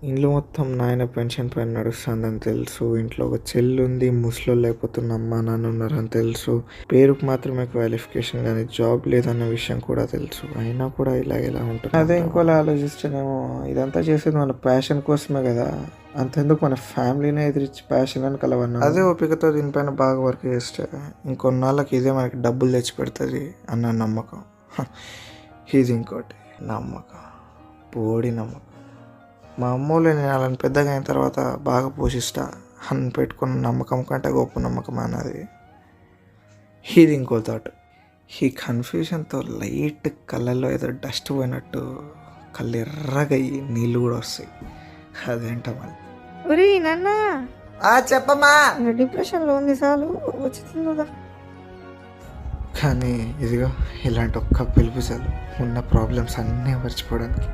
ఇల్లు మొత్తం నాయన పెన్షన్ పైన నడుస్తుందని తెలుసు. ఇంట్లో ఒక చెల్లుంది. ముసలోళ్ళు అయిపోతున్న అమ్మ నాన్న ఉన్నారని తెలుసు. పేరుకు మాత్రమే క్వాలిఫికేషన్ కానీ జాబ్ లేదన్న విషయం కూడా తెలుసు. అయినా కూడా ఇలా ఎలా ఉంటుంది? అదే ఇంకోలా ఆలోచిస్తేనేమో ఇదంతా చేసేది మన ప్యాషన్ కోసమే కదా, అంతెందుకు మన ఫ్యామిలీనే ఎదిరించి ప్యాషన్ అని కలవన్నా. అదే ఓపికతో దీనిపైన బాగా వర్క్ చేస్తే ఇంకొన్నాళ్ళకి ఇదే మనకి డబ్బులు తెచ్చి పెడుతుంది అన్న నమ్మకం. ఇది ఇంకోటి నమ్మకం, పోడి నమ్మకం. మా అమ్మోళ్ళు నేను వాళ్ళని పెద్దగా అయిన తర్వాత బాగా పోషిస్తా అని పెట్టుకున్న నమ్మకం కంటే గొప్ప నమ్మకం అన్నది. ఇది ఇంకో థాట్. ఈ కన్ఫ్యూజన్తో లైట్ కళ్ళల్లో ఏదో డస్ట్ పోయినట్టు కళ్ళు ఎర్రగా అయ్యి నీళ్ళు కూడా వస్తాయి. అదేంటో మళ్ళీ. ఒరే నాన్న, చెప్పమ్మా. డిప్రెషన్లో ఉంది చాలు వచ్చి తిందా. కానీ ఇదిగో ఇలాంటి ఒక్క పిలుపు చాలు ఉన్న ప్రాబ్లమ్స్ అన్నీ మర్చిపోవడానికి.